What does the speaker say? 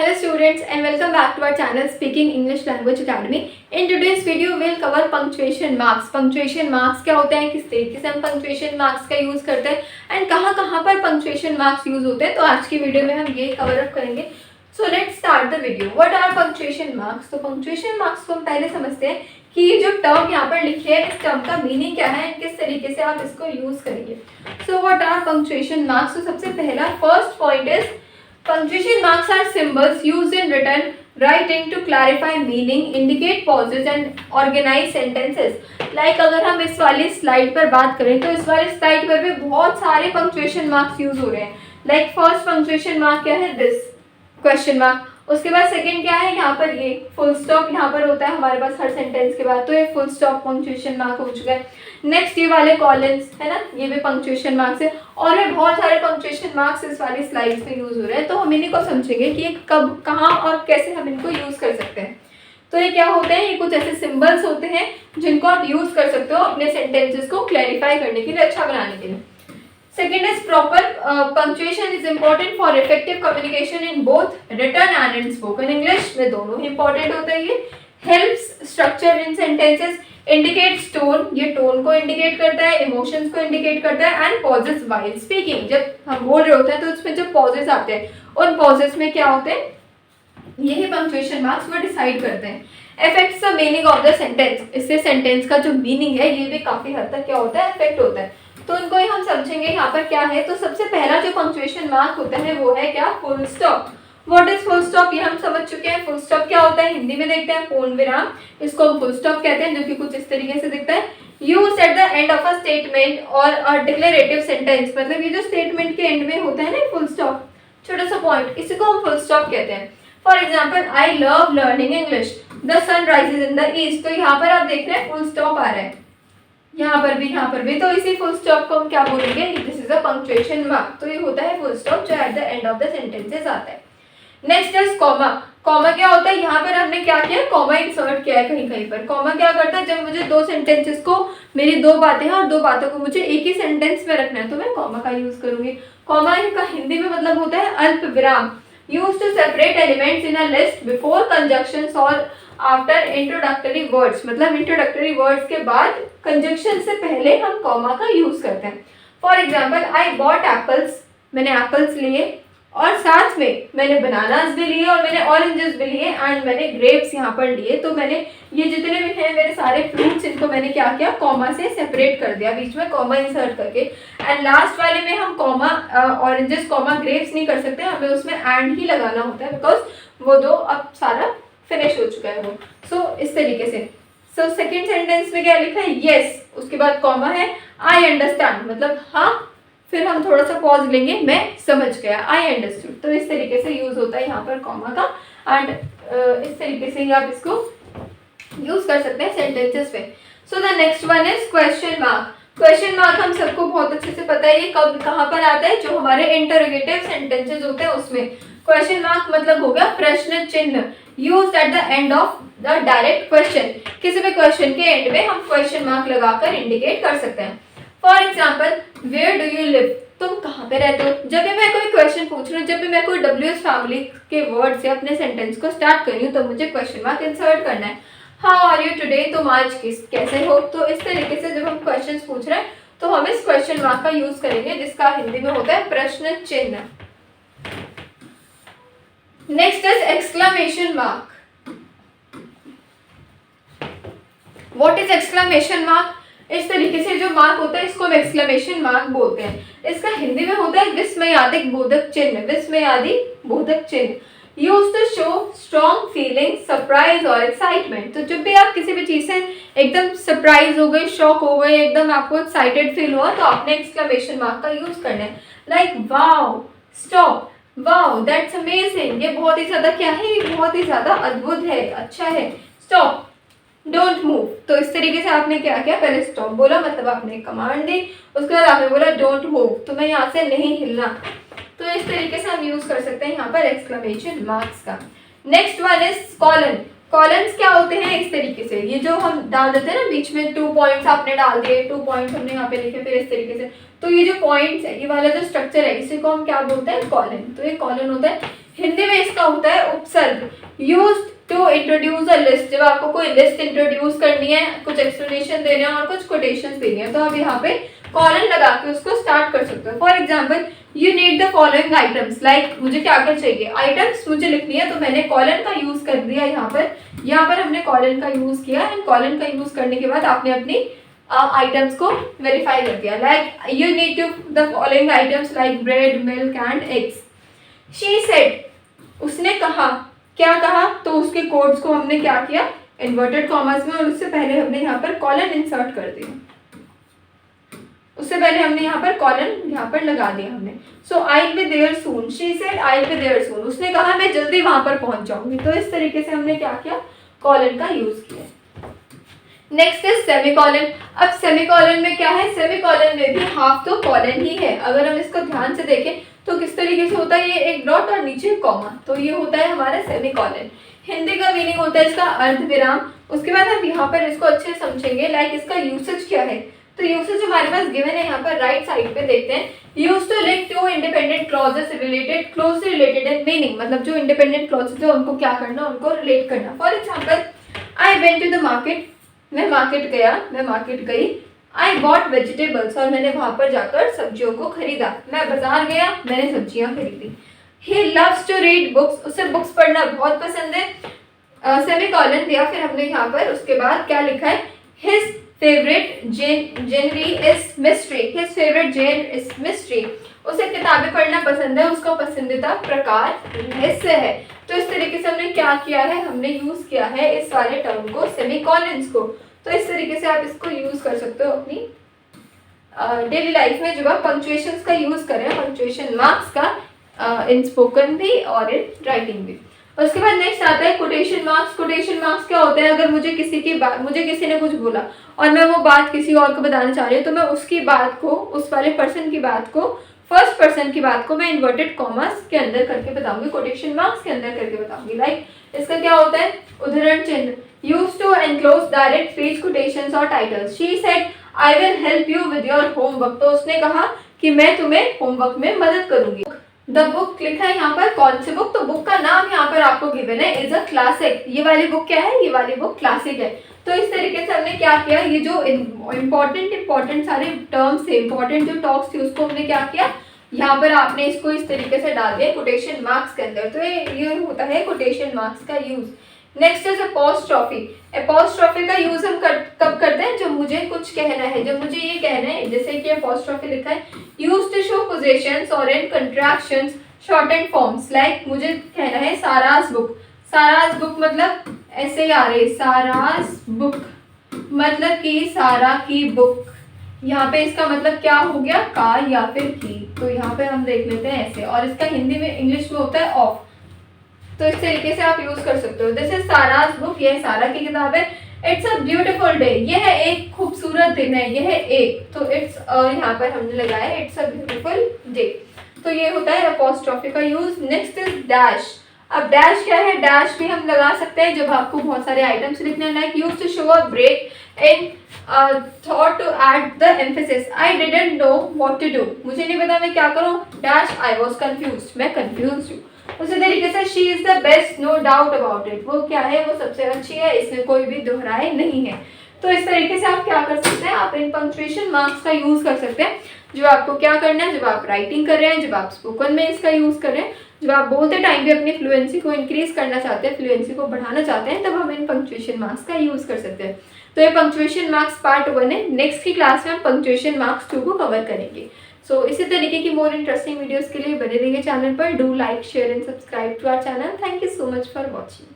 Hello students and welcome back to our channel Speaking English Language Academy. In today's video we'll cover punctuation marks. Punctuation marks क्या होते हैं, किस तरीके से हम punctuation marks का यूज़ करते हैं एंड कहाँ कहाँ पर punctuation marks यूज़ होते हैं, तो आज की वीडियो में हम ये कवर अप करेंगे. So let's start the video. What are punctuation marks? तो punctuation marks को हम पहले समझते हैं कि ये जो टर्म यहाँ पर लिखी है इस टर्म का मीनिंग क्या है, किस तरीके से आप इसको यूज़ करेंगे. So what are punctuation marks? तो सबसे पहला first point is punctuation marks are symbols used in written writing to clarify meaning, indicate pauses and organize sentences. Like अगर हम इस वाली स्लाइड पर बात करें तो इस वाली स्लाइड पर भी बहुत सारे punctuation marks यूज हो रहे हैं. Like फर्स्ट punctuation mark क्या है, दिस क्वेश्चन मार्क. उसके बाद सेकंड क्या है, यहाँ पर ये फुल स्टॉप यहाँ पर होता है हमारे पास हर सेंटेंस के बाद, तो ये फुल स्टॉप पंक्चुएशन मार्क हो चुका है. नेक्स्ट ये वाले कॉलम्स है ना, ये भी पंक्चुएशन मार्क्स है और ये बहुत सारे पंक्चुएशन मार्क्स इस वाली स्लाइड्स में यूज हो रहे हैं. तो हम इन्हीं को समझेंगे कि ये कब, कहाँ और कैसे हम इनको यूज कर सकते हैं. तो ये क्या होते हैं, ये कुछ ऐसे सिंबल्स होते हैं जिनको आप यूज कर सकते हो अपने सेंटेंसेस को क्लैरिफाई करने के लिए, अच्छा बनाने के लिए. Second is proper punctuation is important for effective communication in both written and in spoken English. में दोनों ही important होता है. ये helps structure in sentences, indicates tone, ये tone को indicate करता है, emotions को indicate करता है, and pauses while speaking. जब हम बोल रहे होते हैं तो उसमें जो pauses आते हैं उन pauses में क्या होते हैं, यही punctuation marks वो decide करते हैं. Affects the meaning of the sentence. इससे sentence का जो meaning है ये भी काफी हद तक क्या होता है, affect होता है. तो उनको ही हम समझेंगे यहाँ पर क्या है. तो सबसे पहला जो पंक्चुएशन मार्क होता है वो है क्या, full stop. What is full stop, ये हम समझ चुके हैं. फुल स्टॉप क्या होता है, हिंदी में देखते हैं पूर्ण विराम, इसको हम फुल स्टॉप कहते हैं, जो कि कुछ इस तरीके से दिखता है. Used at the end of a statement और अ डिक्लेरेटिव सेंटेंस. मतलब ये जो स्टेटमेंट के एंड में होता है ना फुल स्टॉप, छोटा सा पॉइंट, इसी को हम फुल स्टॉप कहते हैं. For example, I love learning English, the sun rises in the east. तो यहाँ पर आप देख रहे हैं फुल स्टॉप आ रहा है, यहाँ पर भी, तो इसी फुल स्टॉप को हम क्या बोलेंगे, this is a punctuation mark. तो ये होता है फुल स्टॉप जो at the end of the sentences आता है. Next is comma. कॉमा क्या होता है, यहाँ पर हमने क्या किया, कॉमा इंसर्ट किया है कहीं कहीं पर. कॉमा क्या करता है, जब मुझे दो सेंटेंसेस को, मेरी दो बातें हैं और दो बातों को मुझे एक ही सेंटेंस में रखना है तो मैं कॉमा का यूज करूंगी. कॉमा का हिंदी में मतलब होता है अल्प विराम. Used to separate elements in a list before conjunctions और आफ्टर इंट्रोडक्टरी वर्ड्स. मतलब इंट्रोडक्टरी वर्ड्स के बाद कंजंक्शन से पहले हम कॉमा का यूज करते हैं. For example, I bought apples, मैंने एप्पल्स लिए और साथ में मैंने बनानास भी लिए और मैंने ऑरेंजेस भी लिए एंड मैंने ग्रेप्स यहाँ पर लिए. तो मैंने ये जितने भी हैं मेरे सारे फ्रूट्स, इनको मैंने क्या किया, कॉमा से सेपरेट कर दिया, बीच में कॉमा इंसर्ट करके. एंड लास्ट वाले में हम कॉमा ऑरेंजेस कॉमा ग्रेप्स नहीं कर सकते, हमें उसमें एंड ही लगाना होता है बिकॉज वो दो अब सारा फिनिश हो चुका है वो. सो इस तरीके से. सो सेकेंड सेंटेंस में क्या लिखा है, यस, उसके बाद कॉमा है. आई अंडरस्टैंड मतलब हाँ, फिर हम थोड़ा सा पॉज लेंगे, मैं समझ गया, आई अंडरस्टूड. तो इस तरीके से यूज होता है यहाँ पर कॉमा का. एंड इस तरीके से ही आप इसको यूज कर सकते हैं सेंटेंसेस में. So the next one is question mark. Question mark हम सबको बहुत अच्छे से पता है, ये कब कहाँ पर आता है, जो हमारे इंटरोगेटिव सेंटेंसेस होते हैं उसमें. क्वेश्चन मार्क मतलब हो गया प्रश्न चिन्ह. Used at the end of the direct question. किसी भी क्वेश्चन के एंड में हम क्वेश्चन मार्क लगाकर इंडिकेट कर सकते हैं. For example, where do you live, तुम कहाँ पे रहते हो. जब भी मैं कोई क्वेश्चन पूछ रही हूँ, जब भी मैं कोई WH फैमिली के वर्ड से अपने सेंटेंस को स्टार्ट कर रही हूँ, तो मुझे क्वेश्चन मार्क इंसर्ट करना है. हाउ आर यू टुडे, तुम आज कैसे हो. तो इस तरीके से जब हम क्वेश्चन पूछ रहे हैं तो हम इस क्वेश्चन मार्क का यूज करेंगे, जिसका हिंदी में होता है प्रश्न चिन्ह. Next is exclamation mark. What is exclamation mark. इस तरीके से जो मार्क होता है इसको हम एक्सक्लेमेशन मार्क बोलते हैं. इसका हिंदी में होता है विस्मयादिक बोधक चिन्ह. विस्मयादिक बोधक चिन्ह. Used to show strong feeling, surprise और एक्साइटमेंट. तो जब भी आप किसी भी चीज से एकदम सरप्राइज हो गए, शॉक हो गए, एकदम आपको एक्साइटेड फील हुआ, तो आपने एक्सक्लेमेशन मार्क का यूज करना है. Like wow, stop, wow that's amazing, ये बहुत ही ज्यादा क्या है, ये बहुत ही ज्यादा अद्भुत है, अच्छा है. Stop, don't move. तो इस तरीके से आपने क्या किया, पहले स्टॉप बोला मतलब आपने कमांड दी, उसके बाद आपने बोला डोंट मूव, तो मैं यहाँ से नहीं हिलना. तो इस तरीके से हम यूज कर सकते हैं यहाँ पर एक्सक्लेमेशन मार्क्स का. Next one is colon. Columns क्या होते हैं, इस तरीके से ये जो हम डाल देते हैं ना बीच में, 2 पॉइंट्स आपने डाल दिए, 2 पॉइंट्स हमने यहाँ पे लिखे, फिर इस तरीके से. तो ये जो पॉइंट्स है, ये वाला जो स्ट्रक्चर है, इसी को हम क्या बोलते हैं, कॉलन. तो ये कॉलन होता है. हिंदी में इसका होता है उपसर्ग। Used to introduce a list, जब आपको कोई लिस्ट इंट्रोड्यूस करनी है, कुछ एक्सप्लेनेशन देना है और कुछ कोटेशंस देनी है, तो आप यहाँ पे कॉलन लगा के उसको स्टार्ट कर सकते हो। For example, you need the following items, like मुझे क्या क्या चाहिए, आइटम्स मुझे लिखनी है, तो मैंने कॉलन का यूज कर दिया यहाँ पर हमने कॉलन का यूज किया, एंड कॉलन का यूज करने के बाद आपने अपनी आइटम्स को वेरीफाई कर दिया। Like you need to the following items like bread, milk and eggs. She said, उसने कहा, क्या कहा, तो उसके कोड्स को हमने क्या किया, इन्वर्टेड कॉमर्स में, और उससे पहले हमने यहाँ पर कॉलन इंसर्ट कर दिया, उससे पहले हमने यहाँ पर कॉलन यहाँ पर लगा दिया हमने। So I will be there soon, she said I will be there soon, उसने कहा मैं जल्दी वहां पर पहुंच जाऊंगी। तो इस तरीके से हमने क्या किया, कॉलन का यूज किया। Next is semicolon. अब सेमीकोलन में क्या है, सेमीकोलन में भी हाफ तो कॉलन ही है। अगर हम इसको ध्यान से देखें तो किस तरीके से होता है, ये एक डॉट और नीचे कॉमा, तो ये होता है हमारा सेमीकोलन। हिंदी का मीनिंग होता है इसका अर्धविराम। उसके बाद हम यहाँ पर इसको अच्छे से समझेंगे, लाइक इसका यूसेज क्या है। तो यूसेज हमारे पास गिवन है, यहाँ पर राइट साइड पे देखते हैं। Use to link to independent clauses related, closely related in meaning, मतलब जो इंडिपेंडेंट क्लॉजेस है उनको क्या करना, उनको रिलेट करना। For example, I went to the market, मैं मार्केट गया, मैं मार्केट गई। आई बॉट वेजिटेबल्स, और मैंने वहां पर जाकर सब्जियों को खरीदा। मैं बाजार गया, मैंने सब्जियां खरीदी। He loves to read books, उसे बुक्स पढ़ना बहुत पसंद है। सेमीकोलन दिया, फिर हमने यहाँ पर उसके बाद क्या लिखा है, his favourite genre is mystery, his favourite genre is mystery, उसे किताबें पढ़ना पसंद है, उसका पसंदीदा प्रकार रहस्य है। तो इस तरीके से हमने क्या किया है, हमने यूज किया है इस वाले टर्म को, सेमीकोलंस को। तो इस तरीके से आप इसको यूज कर सकते हो अपनी डेली लाइफ में, जब आप पंक्चुएशंस का यूज करें, पंक्चुएशन मार्क्स का, इन स्पोकन भी और इन राइटिंग भी। उसके बाद नेक्स्ट आता है कोटेशन मार्क्स। कोटेशन मार्क्स क्या होता है, अगर मुझे किसी ने कुछ बोला और मैं वो बात किसी और को बताना चाह रही हूँ, तो मैं उसकी बात को, उस वाले पर्सन की बात को, फर्स्ट पर्सन की बात को मैं इन्वर्टेड कॉमर्स के अंदर करके बताऊंगी, कोटेशन मार्क्स के अंदर करके बताऊंगी। लाइक इसका क्या होता है, उदाहरण चिन्ह, use to enclose direct page quotations और titles. She said I will help you with your homework, तो उसने कहा कि मैं तुम्हें होमवर्क में मदद करूंगी। द बुक लिखा है यहाँ पर, कौन सी बुक, तो बुक का नाम यहाँ पर आपको गिवन है, इज अ क्लासिक। ये वाली बुक क्या है, ये वाली बुक क्लासिक है। तो इस तरीके से हमने क्या किया, ये जो इम्पोर्टेंट सारे टर्म्स थे, इंपॉर्टेंट जो टॉक्स थी, उसको हमने क्या किया, यहाँ पर आपने इसको इस तरीके से डाल दिया कोटेशन मार्क्स के अंदर। तो ये होता है कोटेशन मार्क्स का use. Next is apostrophe. Apostrophe का यूज हम कब करते हैं, जब मुझे कुछ कहना है, जब मुझे ये कहना है, जैसे कि अपोस्ट्रोफी लिखा है, यूज टू शो पोजीशंस और इन कंट्रैक्शंस शॉर्टेंड फॉर्म्स। लाइक मुझे कहना है सारास बुक, सारास बुक मतलब ऐसे ही आ रही, सारास बुक मतलब कि सारा की बुक। यहाँ पे इसका मतलब क्या हो गया, का या फिर की। तो यहाँ पे हम देख लेते हैं ऐसे, और इसका हिंदी में, इंग्लिश में होता है ऑफ। तो इस तरीके से आप यूज कर सकते हो। दिस इज सारास बुक, यह सारा की किताब है। इट्स अ ब्यूटीफुल डे, यह एक खूबसूरत दिन है, यह एक, तो इट्स यहाँ पर हमने लगाया है इट्स अ ब्यूटीफुल डे। तो ये होता है अपोस्ट्रोफी का यूज। Next is dash. अब डैश क्या है, डैश भी हम लगा सकते हैं जब आपको बहुत सारे आइटम्स लिखने हैं। Like use to show a break in thought to add the emphasis. I didn't know what to do, मुझे नहीं पता मैं क्या करूं। डैश आई वाज कंफ्यूज्ड, मैं कंफ्यूज्ड हूँ। उसी तरीके से she is the best, no doubt about it, वो क्या है, वो सबसे अच्छी है, इसमें कोई भी दोहराए नहीं है। तो इस तरीके से आप क्या कर सकते हैं, आप इन पंक्चुएशन मार्क्स का यूज कर सकते हैं। जब आपको क्या करना है, जब आप राइटिंग कर रहे हैं, जब आप स्पोकन में इसका यूज कर रहे हैं, जब आप बोलते टाइम भी अपनी फ्लुएंसी को इंक्रीज करना चाहते हैं, फ्लुएंसी को बढ़ाना चाहते हैं, तब हम इन पंक्चुएशन मार्क्स का यूज कर सकते हैं। तो ये पंक्चुएशन मार्क्स पार्ट 1 है। नेक्स्ट की क्लास में हम पंक्चुएशन मार्क्स 2 को कवर करेंगे। सो इसी तरीके की मोर इंटरेस्टिंग वीडियोस के लिए बने रहिए चैनल पर। Do like, share and subscribe to our channel. Thank you so much for watching.